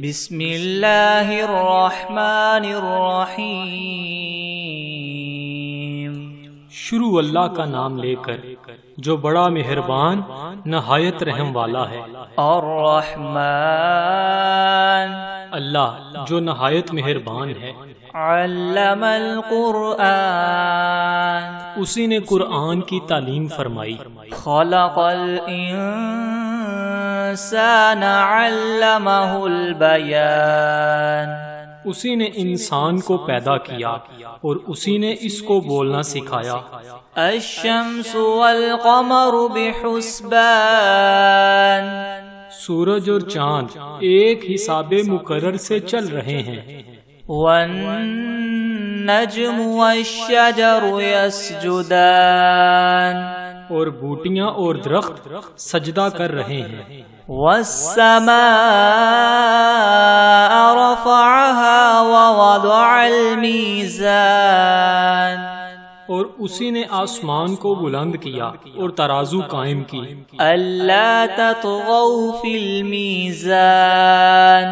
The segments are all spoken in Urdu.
بسم اللہ الرحمن الرحیم۔ شروع اللہ کا نام لے کر جو بڑا مہربان نہایت رحم والا ہے۔ الرحمن، اللہ جو نہایت مہربان ہے۔ علم القرآن، اسی نے قرآن کی تعلیم فرمائی۔ خلق الانسان علمہ البیان، اسی نے انسان کو پیدا کیا اور اسی نے اس کو بولنا سکھایا۔ الشمس والقمر بحسبان، سورج اور چاند ایک حساب مقرر سے چل رہے ہیں۔ والنجم والشجر يسجدان، اور بوٹیاں اور درخت سجدہ کر رہے ہیں۔ والسماء رفعها ووضع الميزان، اور اسی نے آسمان کو بلند کیا اور ترازو قائم کی۔ ألا تطغوا في الميزان،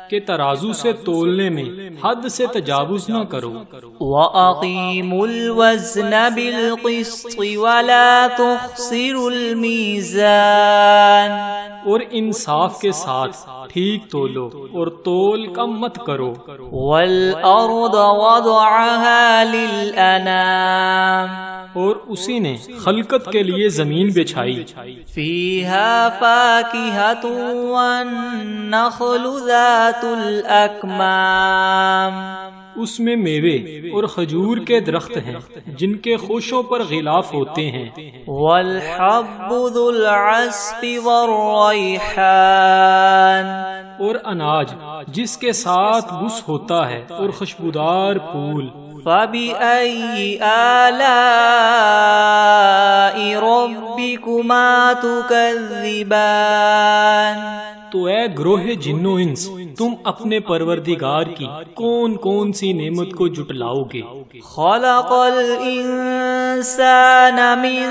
کہ ترازو سے تولنے میں حد سے تجاوز نہ کرو۔ وَأَقِيمُوا الْوَزْنَ بِالْقِسْطِ وَلَا تُخْسِرُوا الْمِيزَانَ، اور انصاف کے ساتھ ٹھیک تولو اور تول کم مت کرو۔ وَالْأَرْضَ وَضَعَهَا لِلْأَنَامِ، اور اسی نے خلقت کے لیے زمین بچھائی۔ فِيهَا فَاكِهَةٌ وَالنَّخْلُ ذَاتُ الْأَكْمَامِ، اس میں میوے اور کھجور کے درخت ہیں جن کے خوشوں پر غلاف ہوتے ہیں۔ وَالْحَبُّ ذُو الْعَصْفِ وَالرَّيْحَانِ، اور اناج جس کے ساتھ بس ہوتا ہے اور خوشبودار پھول۔ فَبِأَيِّ آلَاءِ رَبِّكُمَا تُكَذِّبَانِ، تو اے گروہ جن و انس، تم اپنے پروردگار کی کون کون سی نعمت کو جٹلاؤ گے؟ خَلَقَ الْإِنسَانَ مِنْ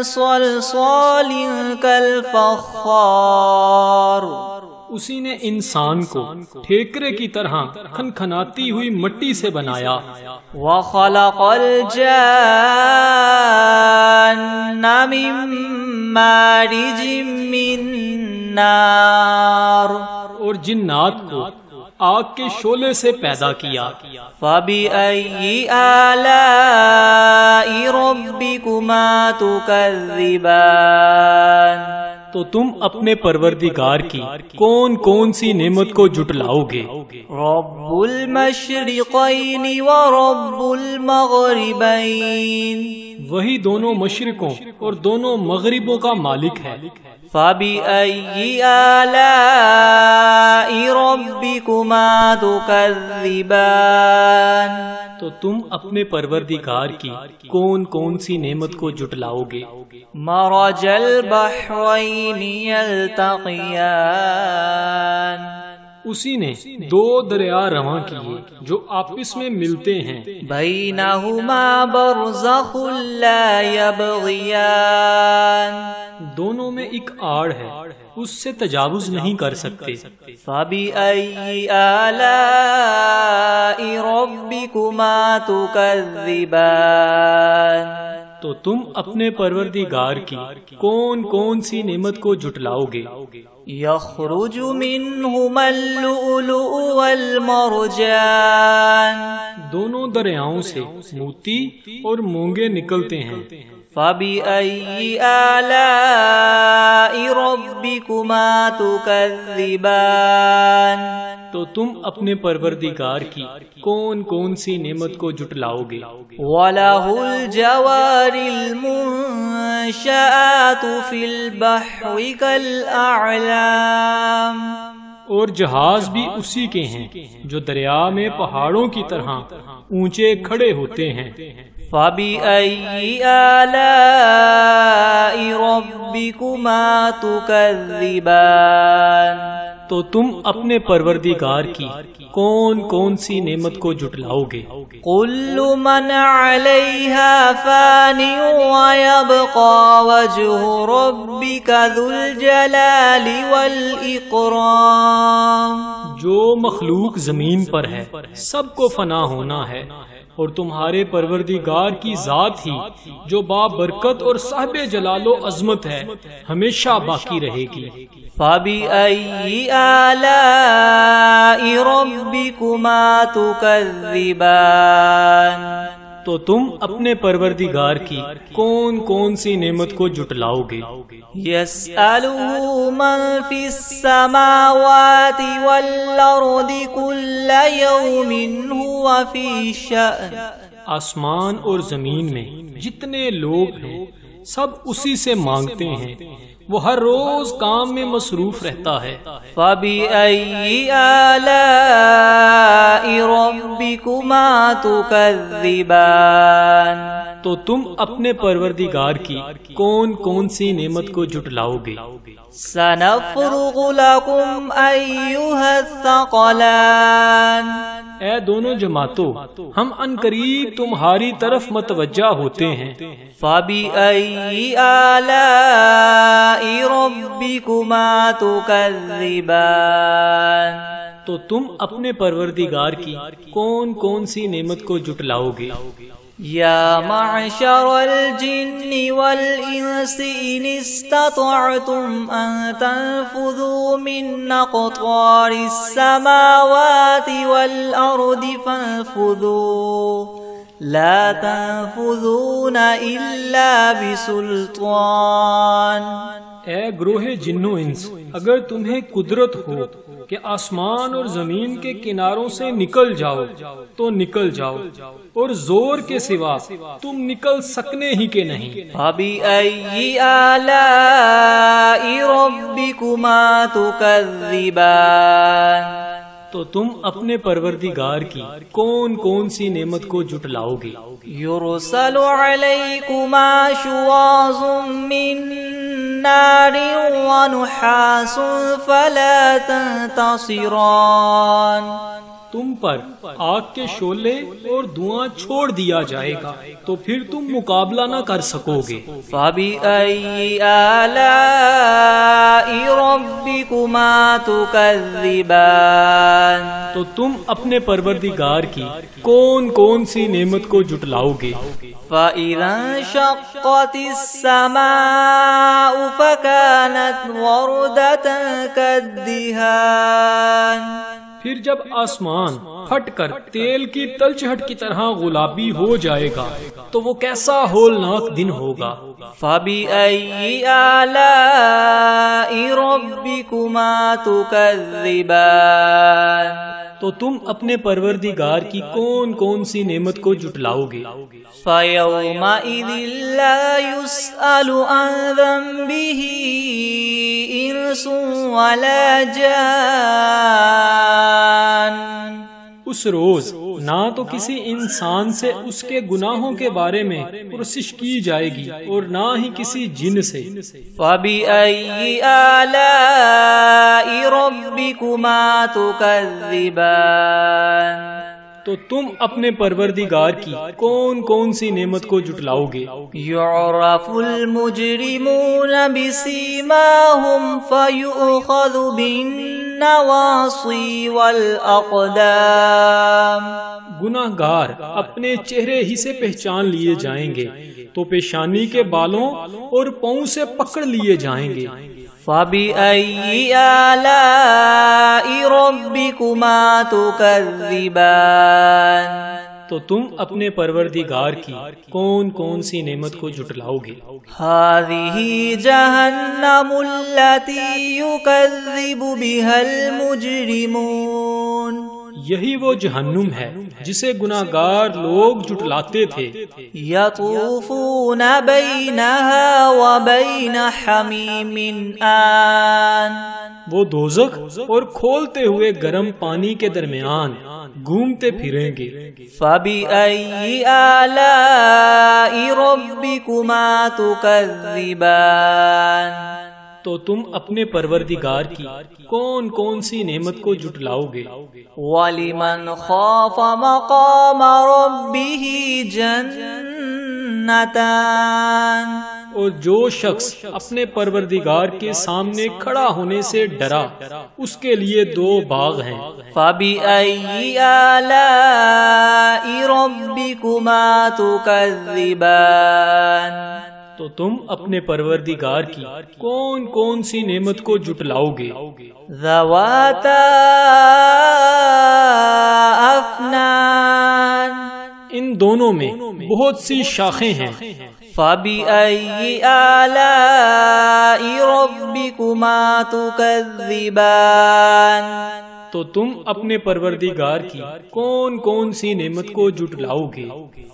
صَلْصَالٍ كَالْفَخَّارِ، اسی نے انسان کو ٹھیکرے کی طرح کھنکھناتی ہوئی مٹی سے بنایا۔ وَخَلَقَ الْجَانَّ مِن مَّارِجٍ مِّن نَّارٍ، اور جنات کو آگ کے شعلے سے پیدا کیا۔ فَبِأَيِّ آلَاءِ رَبِّكُمَا تُكَذِّبَانِ، تو تم اپنے پروردگار کی کون کون سی نعمت کو جٹلاؤ گے؟ رَبُّ الْمَشْرِقَيْنِ وَرَبُّ الْمَغْرِبَيْنِ، وہی دونوں مشرقوں اور دونوں مغربوں کا مالک ہے۔ فَبِأَيِّ آلَاءِ رَبِّكُمَا تُكَذِّبَانِ، تو تم اپنے پروردگار کی کون کون سی نعمت کو جٹلاؤ گے؟ مَرَجَ الْبَحْرَيْنِ يَلْتَقِيَانِ، اسی نے دو دریا رواں کیے جو آپس میں ملتے ہیں۔ بَيْنَهُمَا بَرْزَخٌ لَا يَبْغِيَانِ، دونوں میں ایک آڑ ہے، اس سے تجاوز نہیں کر سکتے۔ فَبِأَيِّ آلَاءِ رَبِّكُمَا تُكَذِّبَانِ، تو تم اپنے پروردگار کی کون کون سی نعمت کو جٹلاؤ گے؟ يَخْرُجُ مِنْهُمَا اللُّؤْلُؤُ وَالْمَرْجَانُ، دونوں دریاؤں سے موتی اور مونگے نکلتے ہیں۔ فَبِأَيِّ آلَاءِ رَبِّكُمَا تُكَذِّبَانِ، تو تم اپنے پروردگار کی کون کون سی نعمت کو جٹلاؤ گے؟ وَلَهُ الْجَوَارِ الْمُنشَآتُ فِي الْبَحْرِ كَالْأَعْلَامِ، اور جہاز بھی اسی کے ہیں جو دریا میں پہاڑوں کی طرح اونچے کھڑے ہوتے ہیں۔ فَبِأَيِّ آلَاءِ رَبِّكُمَا تُكَذِّبَانِ، تو تم اپنے پروردگار کی کون کون سی نعمت کو جٹلاؤ گے؟ كُلُّ مَنْ عَلَيْهَا فَانٍ وَيَبْقَى وَجْهُ رَبِّكَ ذُو الْجَلَالِ وَالْإِكْرَامِ، جو مخلوق زمین پر ہے سب کو فنا ہونا ہے، اور تمہارے پروردگار کی ذات ہی جو بابرکت اور صاحب جلال و عظمت ہے ہمیشہ باقی رہے گی۔ فَبِأَيِّ آلَاءِ رَبِّكُمَا تُكَذِّبَانِ، تو تم اپنے پروردگار کی کون کون سی نعمت کو جھٹلاؤ گے؟ يَسْأَلُهُ مَن فِي السَّمَاوَاتِ وَالْأَرْضِ كُلَّ يَوْمٍ هُوَ فِي شَأْنٍ، آسمان اور زمین میں جتنے لوگ ہیں سب اسی سے مانگتے ہیں، وہ ہر روز کام میں مصروف رہتا ہے۔ فَبِأَيِّ آلَاءِ رَبِّكُمَا تُكَذِّبَانِ، تو تم اپنے پروردگار کی کون کون سی نعمت کو جھٹلاؤ گے؟ سَنَفْرُغُ لَكُمْ أَيُّهَا الثَّقَلَانِ، اے دونوں جماعتوں، ہم عنقریب تمہاری طرف متوجہ ہوتے ہیں۔ فَبِأَيِّ آلَاءِ رَبِّكُمَا تُكَذِّبَانِ، تو تم اپنے پروردگار کی کون کون سی نعمت کو جھٹلاؤ گے؟ یا معشر الجن والانس ان استطعتم ان تنفذوا من اقطار السماوات والارض فانفذوا لا تنفذون الا بسلطان۔ اے گروہ جنو انس، اگر تمہیں قدرت ہو کہ آسمان اور زمین کے کناروں سے نکل جاؤ تو نکل جاؤ، اور زور کے سوا تم نکل سکنے ہی کے نہیں۔ فَبِأَيِّ آلَاءِ رَبِّكُمَا تُكَذِّبَانِ، تو تم اپنے پروردگار کی کون کون سی نعمت کو جھٹلاؤ گے؟ يُرْسَلُ عَلَيْكُمَا شُوَاظٌ مِّن نَّارٍ وَنُحَاسٌ فَلَا تَنتَصِرَانِ، تم پر آگ کے شعلے اور دھواں چھوڑ دیا جائے گا تو پھر تم مقابلہ نہ کر سکو گے۔ فَبِأَيِّ آلَاءِ رَبِّكُمَا تُكَذِّبَانِ، تو تم اپنے پروردگار کی کون کون سی نعمت کو جھٹلاؤ گے؟ فَإِذَا انشَقَّتِ السَّمَاءُ فَكَانَتْ وَرْدَةً كَالدِّهَانِ، پھر جب آسمان پھٹ کر تیل کی تلچھٹ کی طرح گلابی ہو جائے گا تو وہ کیسا ہولناک دن ہوگا۔ فَبِأَيِّ آلَاءِ رَبِّكُمَا تُكَذِّبَانِ، تو تم اپنے پروردگار کی کون کون سی نعمت کو جھٹلاؤ گے؟ فَيَوْمَئِذٍ لَا يُسْأَلُ عَنْ ذَنبِهِ إِنسٌ وَلَا جَانٌ، اس روز نہ تو کسی انسان سے اس کے گناہوں کے بارے میں پرسش کی جائے گی اور نہ ہی کسی جن سے۔ فَبِأَيِّ آلَاءِ رَبِّكُمَا تُكَذِّبَانِ، تو تم اپنے پروردگار کی کون کون سی نعمت کو جھٹلاؤ گے؟ يُعْرَفُ الْمُجْرِمُونَ بِسِيمَاهُمْ فَيُؤْخَذُ بِالنَّوَاصِي وَالْأَقْدَامِ، گناہ گار اپنے چہرے ہی سے پہچان لیے جائیں گے تو پیشانی کے بالوں اور پاؤں سے پکڑ لیے جائیں گے۔ فَبِأَيِّ آلَاءِ رَبِّكُمَا تُكَذِّبَانِ، تو تم اپنے پروردگار کی کون کون سی نعمت کو جھٹلاؤ گے؟ هَذِهِ جَهَنَّمُ الَّتِي يُكَذِّبُ بِهَا الْمُجْرِمُونَ، یہی وہ جہنم ہے جسے گناہگار لوگ جھٹلاتے تھے۔ یطوفون بینہا وبین حمیم آن، وہ دوزخ اور کھولتے ہوئے گرم پانی کے درمیان گھومتے پھریں گے۔ فَبِأَيِّ آلَاءِ رَبِّكُمَا تُكَذِّبَانِ، تو تم اپنے پروردگار کی کون کون سی نعمت کو جھٹلاؤ گے؟ وَلِمَنْ خَافَ مَقَامَ رَبِّهِ جَنَّتَانِ، اور جو شخص اپنے پروردگار کے سامنے کھڑا ہونے سے ڈرا اس کے لیے دو باغ ہیں۔ فَبِأَيِّ آلَاءِ رَبِّكُمَا تُكَذِّبَانِ تو تم اپنے پروردگار کی کون کون سی نعمت کو جھٹلاؤ گے؟ ذَوَاتَا أَفْنَانٍ ان دونوں میں بہت سی شاخیں ہیں۔ فَبِأَيِّ آلَاءِ رَبِّكُمَا تُكَذِّبَانِ تو تم اپنے پروردگار کی کون کون سی نعمت کو جھٹلاؤ گے؟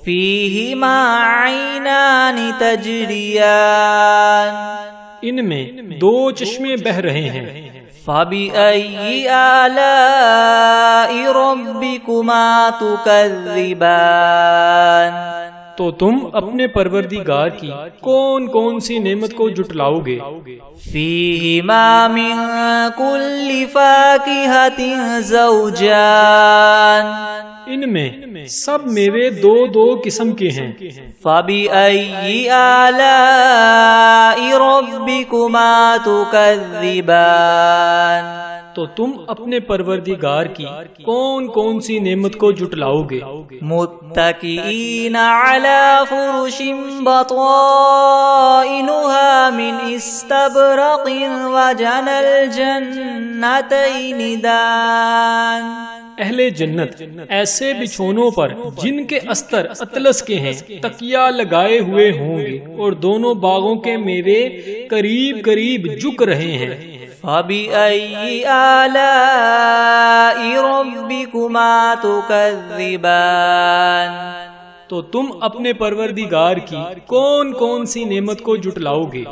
فِيهِمَا عَيْنَانِ تَجْرِيَانِ ان میں دو چشمے بہہ رہے ہیں۔ فَبِأَيِّ آلَاءِ رَبِّكُمَا تُكَذِّبَانِ تو تم اپنے پروردگار کی کون کون سی نعمت کو جھٹلاؤ گے؟ فِيهِمَا مِن كُلِّ فَاكِهَةٍ زَوْجَانِ ان میں سب میوے دو دو قسم کے ہیں۔ فَبِأَيِّ آلَاءِ رَبِّكُمَا تُكَذِّبَانِ تو تم اپنے پروردگار کی کون کون سی نعمت کو جھٹلاؤ گے؟ متکئین علی فرش بطائنها من استبرق وجنى الجنتین دان اہل جنت ایسے بچھونوں پر جن کے استر اطلس کے ہیں تکیہ لگائے ہوئے ہوں گے اور دونوں باغوں کے میوے قریب قریب جھک رہے ہیں۔ فَبِأَيِّ آلَاءِ رَبِّكُمَا تُكَذِّبَانِ تو تم اپنے پروردگار کی کون کون سی نعمت کو جھٹلاؤ گے؟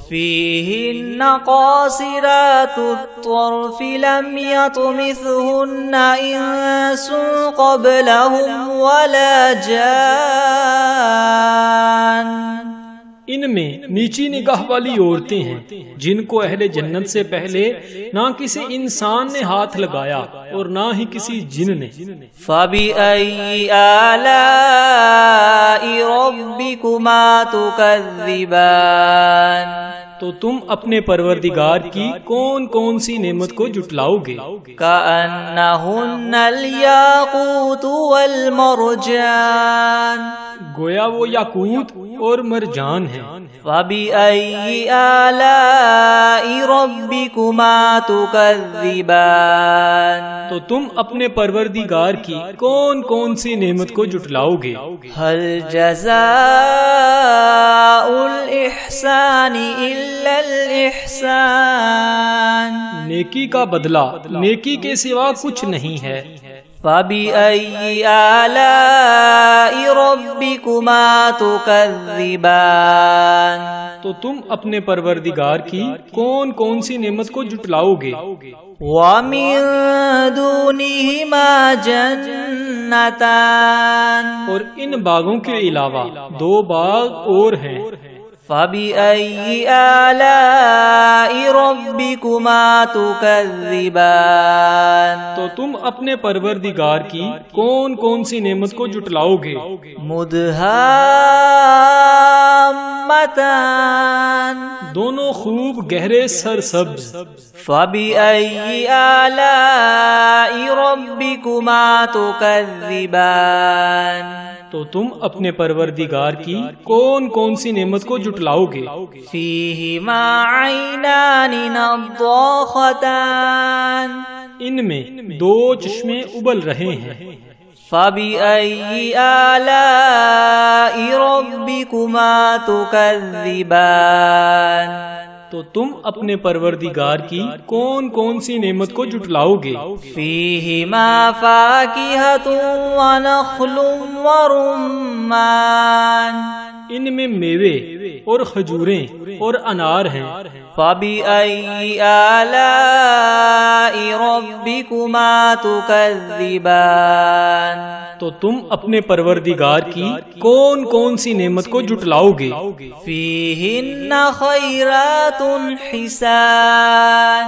فِيهِنَّ قَاصِرَاتُ الطَّرْفِ لَمْ يَطْمِثْهُنَّ إِنسٌ قَبْلَهُمْ وَلَا جَانٌّ ان میں نیچی نگاہ والی عورتیں ہیں جن کو اہل جنت سے پہلے نہ کسی انسان نے ہاتھ لگایا اور نہ ہی کسی جن نے۔ فَبِأَيِّ آلَاءِ رَبِّكُمَا تُكَذِّبَانِ تو تم اپنے پروردگار کی کون کون سی نعمت کو جھٹلاؤ گے؟ كَأَنَّهُنَّ الْيَاقُوتُ وَالْمَرْجَانُ گویا وہ یاقوت اور مرجان ہیں۔ فَبِأَيِّ آلَاءِ رَبِّكُمَا تُكَذِّبَانِ تو تم اپنے پروردگار کی کون کون سی نعمت کو جھٹلاؤ گے؟ هَلْ جَزَاءُ الْإِحْسَانِ إِلَّا الْإِحْسَانُ نیکی کا بدلہ نیکی کے سوا کچھ نہیں ہے۔ فَبِأَيِّ آلَاءِ رَبِّكُمَا تُكَذِّبَانِ تو تم اپنے پروردگار کی کون کون سی نعمت کو جھٹلاؤ گے؟ وَمِن دُونِهِمَا جَنَّتَانِ اور ان باغوں کے علاوہ دو باغ اور ہیں۔ فَبِأَيِّ آلَاءِ رَبِّكُمَا تُكَذِّبَانِ تو تم اپنے پروردگار کی کون کون سی نعمت کو جھٹلاؤ گے؟ مُدْهَامَّتَانِ دونوں خوب گہرے سرسبز۔ فَبِأَيِّ آلَاءِ رَبِّكُمَا تُكَذِّبَانِ تو تم اپنے پروردگار کی کون کون سی نعمت کو جھٹلاؤ گے؟ فِيهِمَا عَيْنَانِ نَضَّاخَتَانِ ان میں دو چشمے ابل رہے ہیں۔ فَبِأَيِّ آلَاءِ رَبِّكُمَا تُكَذِّبَانِ تو تم اپنے پروردگار کی کون کون سی نعمت کو جھٹلاؤ گے؟ فِيهِمَا فَاكِهَةٌ وَنَخْلٌ وَرُمَّانٌ ان میں میوے اور کھجوریں اور انار ہیں۔ فَبِأَيِّ آلَاءِ رَبِّكُمَا تُكَذِّبَانِ تو تم اپنے پروردگار کی کون کون سی نعمت کو جھٹلاؤ گے؟ فِيهِنَّ خَيْرَاتٌ حِسَانٌ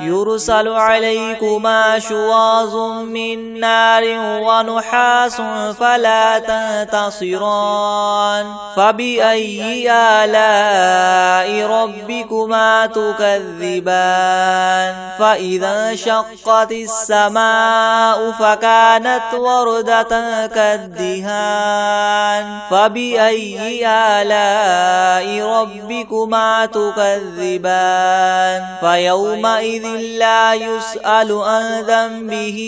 يرسل عليكما شواظ من نار ونحاس فلا تنتصران فبأي آلاء ربكما تكذبان فإذا انشقت السماء فكانت وردة كالدهان فبأي آلاء ربكما تكذبان فيومئذ لا يسأل عن ذنبه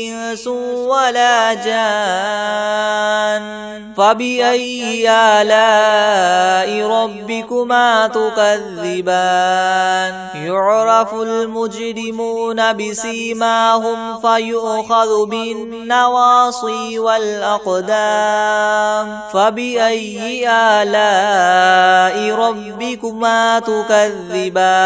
إنس ولا جان فبأي آلاء ربكما تكذبان يعرف المجرمون بسيماهم فيؤخذ بالنواصي والأقدام فبأي آلاء ربكما تكذبان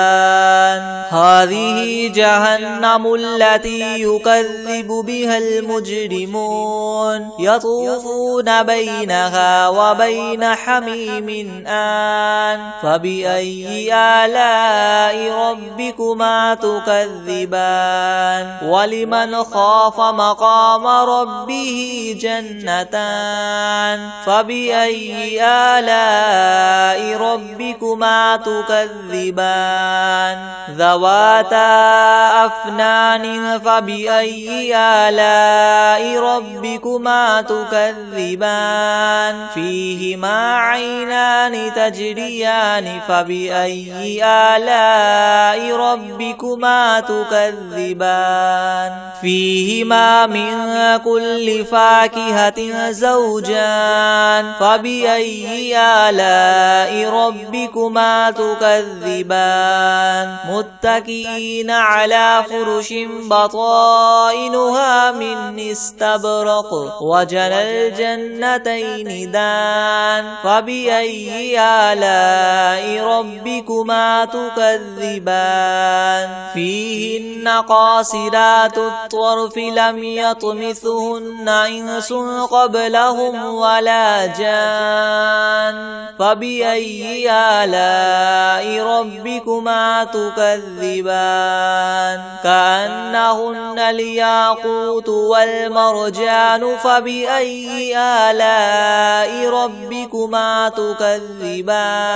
هذه جهنم التي يكذب بها المجرمون يطوفون بينها وبين حميم آن فبأي آلاء ربكما تكذبان ولمن خاف مقام ربه جنتان فبأي آلاء ربكما تكذبان ذواتا أفنان فبأي آلاء ربكما تكذبان فيهما عينان تجريان فبأي آلاء ربكما تكذبان فيهما من كل فاكهة زوجان فبأي آلاء ربكما تكذبان متكئين على فرش بطائنها من استبرق وجنى الجنتين دان فبأي آلاء ربكما تكذبان فيهن قاصرات الطرف لم يطمثهن إنس قبلهم ولا جان فبأي آلاء ربكما تكذبان كأنهن الياقوت والمرجان فبأي آلاء ربكما تكذبان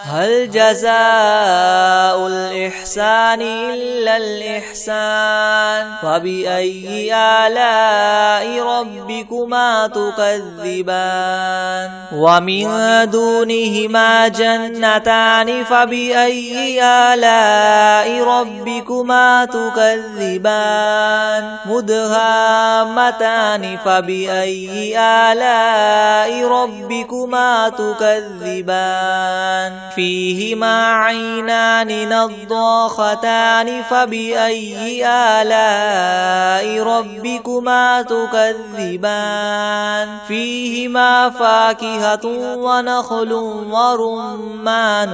هل جزاء الإحسان إلا الإحسان فبأي آلاء ربكما تكذبان ومن دونهما جنتان فبأي آلاء ربكما تكذبان مدهامتان فبأي آلاء ربكما تكذبان فيهما عينان نضاختان فبأي آلاء ربكما تكذبان فيهما فاكهة ونخل ورمان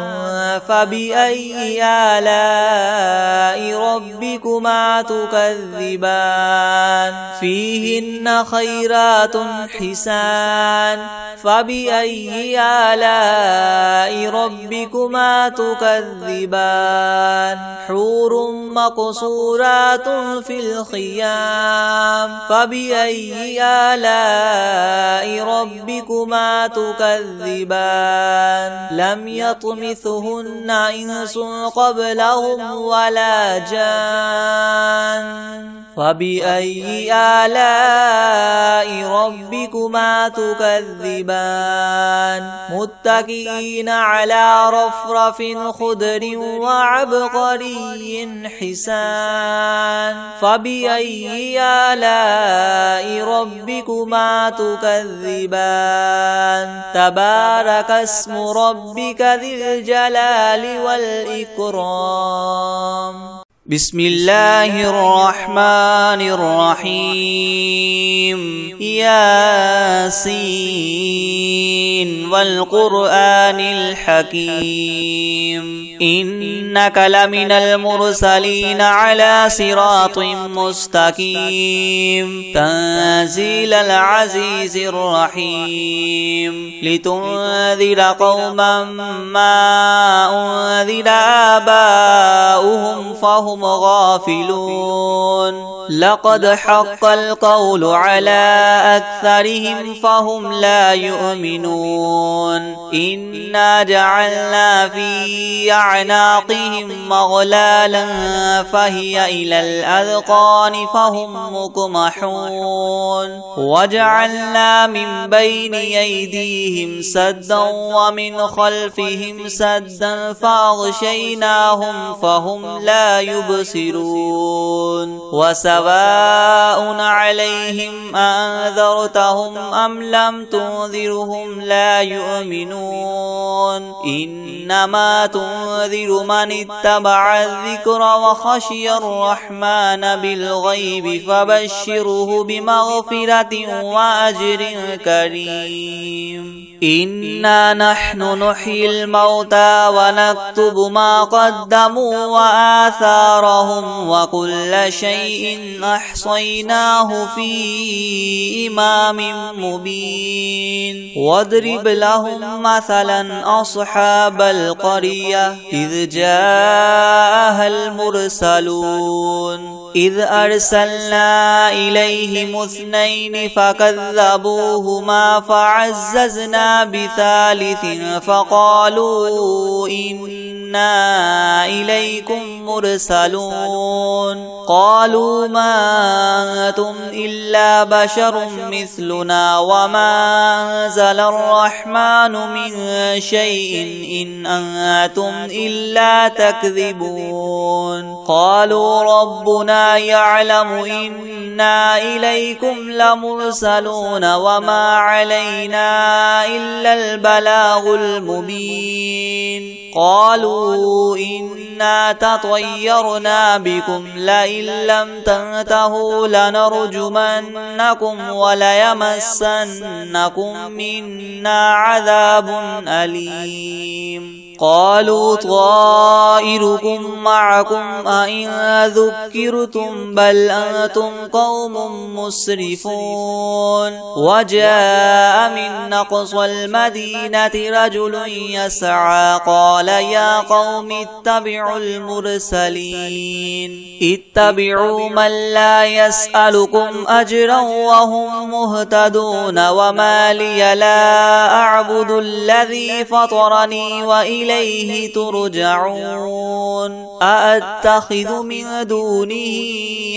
فبأي آلاء ربكما تكذبان فيهن خيرات حسان فبأي آلاء ربكما تكذبان حور مقصورات في الخيام فبأي آلاء ربكما تكذبان لم يطمثهن إنس قبلهم ولا جان فبأي آلاء ربكما تكذبان متكئين على رفرف خضر وعبقري حسان فبأي آلاء ربكما تكذبان تبارك اسم ربك ذي الجلال والإكرام بسم الله الرحمن الرحيم ياسين والقرآن الحكيم إنك لمن المرسلين على صراط مستقيم تنزيل العزيز الرحيم لتنذر قوما ما أنذر آباؤهم فهم غافلون لقد حق القول على أكثرهم فهم لا يؤمنون إنا جعلنا في أعناقهم مغلالا فهي إلى الأذقان فهم مقمحون وجعلنا من بين أيديهم سدا ومن خلفهم سدا فأغشيناهم فهم لا يبصرون وسواء عليهم أنذرتهم أم لم تنذرهم لا يؤمنون إنما تنذر من اتبع الذكر وخشي الرحمن بالغيب فبشره بمغفرة وأجر كريم إنا نحن نحيي الموتى ونكتب ما قدموا وآثارهم وكل شيء أحصيناه في إمام مبين واضرب لهم مثلا أصحاب القرية إذ جاءها المرسلون إذ أرسلنا إليهم اثنين فكذبوهما فعززنا بثالث فقالوا إنا إليكم مرسلون قالوا ما أنتم إلا بشر مثلنا وما أنزل الرحمن من شيء إن أنتم إلا تكذبون قالوا ربنا يعلم إنا إليكم لمرسلون وما علينا إلا البلاغ المبين قالوا إنا تطيرنا بكم لئن لم تنتهوا لنرجمنكم وليمسنكم منا عذاب أليم قالوا طائركم معكم أئن ذكرتم بل أنتم قوم مسرفون وجاء من أقصى المدينة رجل يسعى قال يا قوم اتبعوا المرسلين اتبعوا من لا يسألكم أجرا وهم مهتدون وما لي لا أعبد الذي فطرني وإليه ترجعون أأتخذ من دونه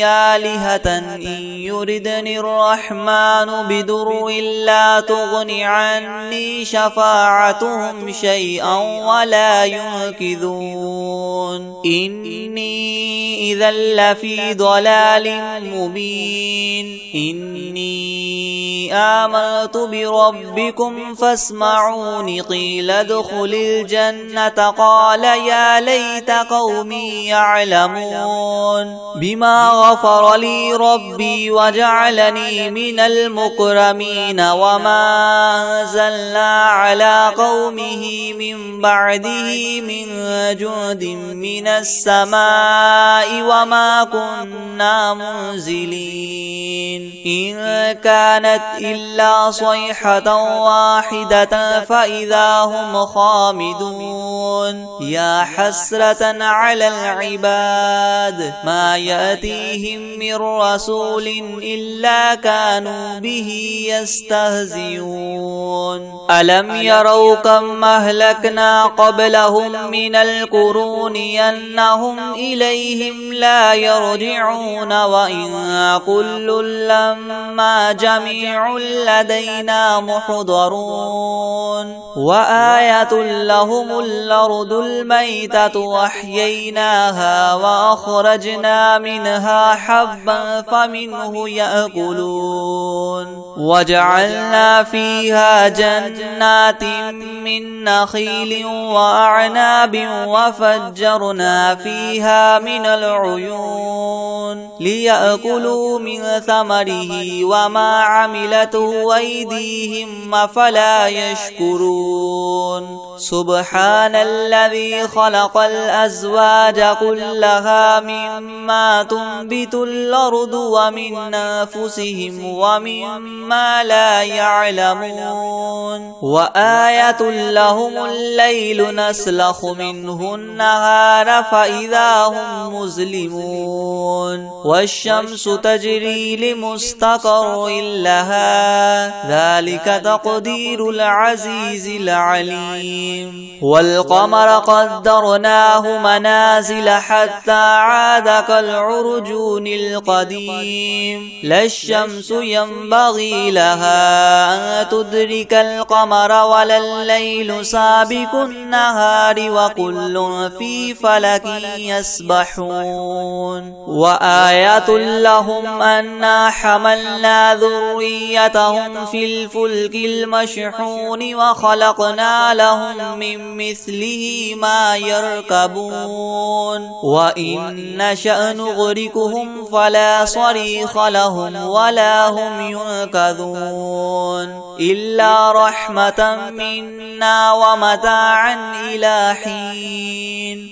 آلهة إن يردني الرحمن بدر لا تغن عني شفاعتهم شيئا ولا ينقذون إني إذا لفي ضلال مبين إني آمنت بربكم فاسمعون قيل ادخل الجنة قال يا ليت قومي يعلمون بما غفر لي ربي وجعلني من المكرمين وما أنزلنا على قومه من بعده من جند من السماء وما كنا منزلين إن كانت إلا صيحة واحدة فإذا هم خامدون يا حسرة على العباد ما يأتيهم من رسول إلا كانوا به يستهزئون ألم يروا كم أهلكنا قبلهم من القرون أنهم إليهم لا يرجعون وإن كل لما جميع لدينا محضرون وآية لهم الأرض الميتة وأحييناها وأخرجنا منها حبا فمنه يأكلون وجعلنا فيها جنات من نخيل وأعناب وفجرنا فيها من العيون ليأكلوا من ثمره وما عملته أيديهم أفلا يشكرون سبحان الذي خلق الأزواج كلها مما تنبت الأرض ومن أنفسهم ومما لا يعلمون وآية لهم الليل نسلخ منه النهار فإذا هم مظلمون والشمس تجري لمستقر لها ذلك تقدير العزيز العليم والقمر قدرناه منازل حتى عاد كالعرجون القديم لا الشمس ينبغي لها أن تدرك القمر ولا الليل سابق النهار وكل في فلك يسبحون وآية لهم أنا حملنا ذريتهم في الفلك المشحون وخلقنا لهم من مثله ما يركبون وإن نشأ نغرقهم فلا صريخ لهم ولا هم ينقذون إلا رحمة منا ومتاعا إلى حين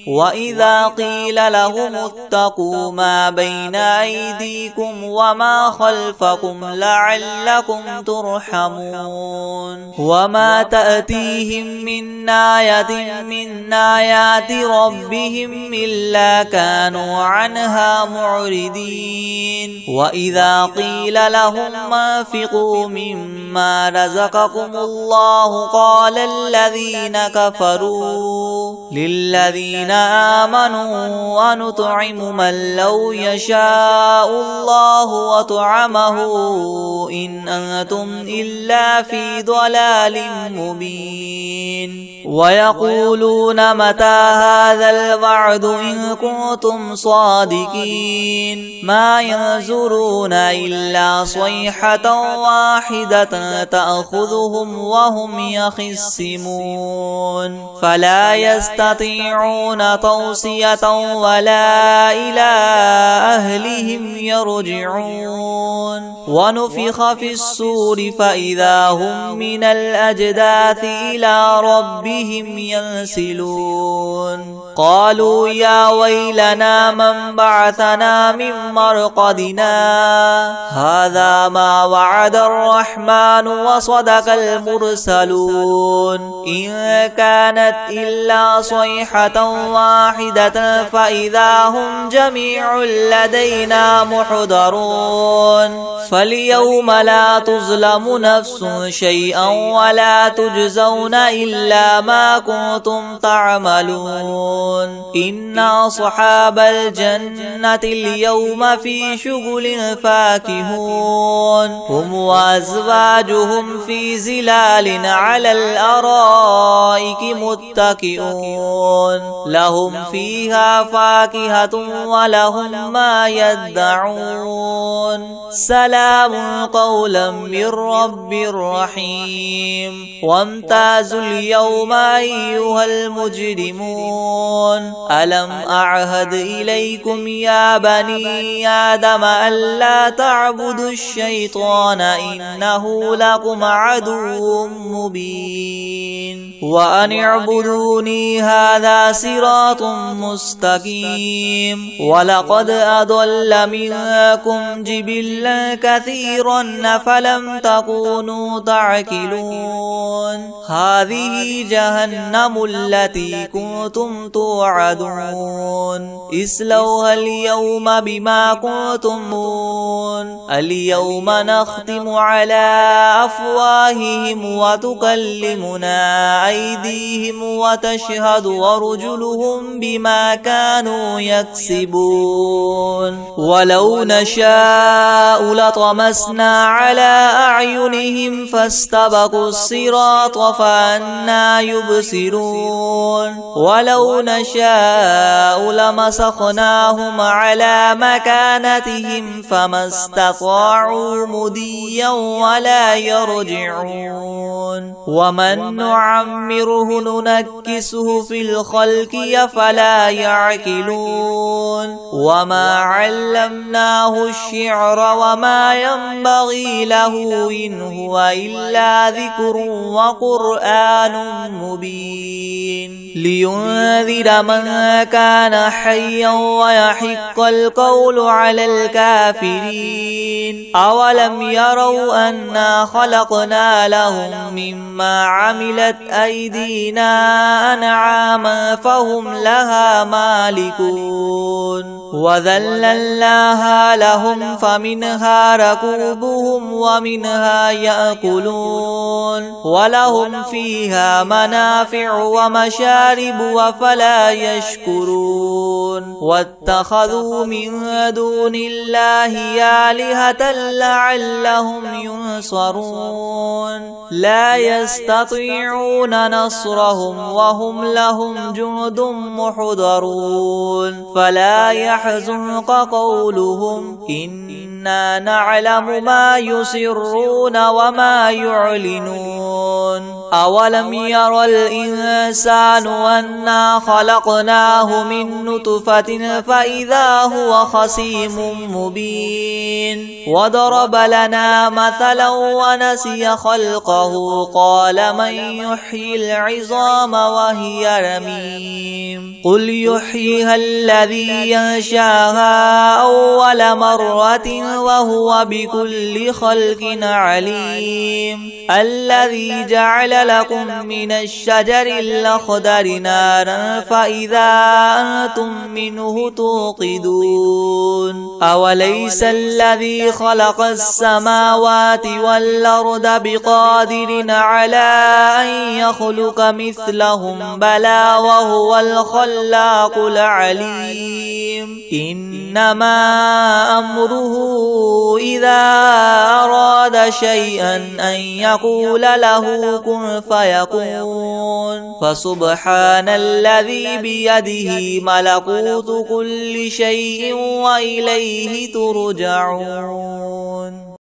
وإذا قيل لهم اتقوا ما بين أيديكم وما خلفكم لعلكم ترحمون وما تأتيهم من آية من آيات ربهم إلا كانوا عنها معرضين وإذا قيل لهم انفقوا مما رزقكم الله قال الذين كفروا للذين آمنوا أنطعم من لو يشاء الله وطعمه إن أنتم إلا في ضلال مبين ويقولون متى هذا الوعد إن كنتم صادقين ما ينظرون إلا صيحة واحدة تأخذهم وهم يخصمون فلا يستطيعون توصية ولا إلى أهلهم يرجعون ونفخ في الصور فإذا هم من الأجداث إلى ربهم ينسلون قالوا يا ويلنا من بعثنا من مرقدنا هذا ما وعد الرحمن وصدق المرسلون إن كانت إلا صيحة واحدة فإذا هم جميع لدينا محضرون فاليوم لا تظلم نفس شيئا ولا تجزون إلا ما كنتم تعملون إن أصحاب الجنة اليوم في شغل فاكهون هم وأزواجهم في زلال على الأرائك متكئون لهم فيها فاكهة ولهم ما يدعون سلام قولا من رب رحيم وامتازوا اليوم أيها المجرمون ألم أعهد إليكم يا بني آدم ألا تعبدوا الشيطان إنه لكم عدو مبين وأن اعبدوني هذا صراط مستقيم ولقد أضل منكم جبلا كثيرا فلم تكونوا تعقلون هذه جهنم التي كنتم توعدون اصلوها اليوم بما كنتم اليوم نختم على أفواههم وتكلمنا أيديهم وتشهد تشهد أرجلهم بما كانوا يكسبون ولو نشاء لطمسنا على أعينهم فاستبقوا الصراط فأنى يبصرون ولو نشاء لمسخناهم على مكانتهم فما استطاعوا مديا ولا يرجعون ومن نعمره ننكسه في الخلق أفلا يعقلون وما علمناه الشعر وما ينبغي له إن هو إلا ذكر وقرآن مبين لينذر من كان حيا ويحق القول على الكافرين أولم يروا أنا خلقنا لهم مما عملت أيدينا أنعاما فهم لها مالكون وذللناها لهم فمنها ركوبهم ومنها يأكلون ولهم فيها منافع ومشارب وفلا يشكرون واتخذوا من دون الله آلهة لعلهم ينصرون لا يستطيعون نصرهم وهم لهم جند محضرون فلا يحزنك قولهم إنا نعلم ما يسرون وما يعلنون أولم ير الإنسان أنا خلقناه من نطفة فإذا هو خصيم مبين وضرب لنا مثلا ونسي خلقه قال من يحيي العظام وهي رميم قل يحييها الذي ينشاها أول مرة وهو بكل خلق عليم الذي جعل لكم من الشجر الأخضر نارا فإذا أنتم منه توقدون أوليس الذي خلق السماوات والأرض بقادر على أن يخلق مثلهم بلى وهو الخلاق العليم إنما أمره إذا أراد شيئا أن يقول له كن فيكون فسبحان الذي بيده ملكوت كل شيء وإليه ترجعون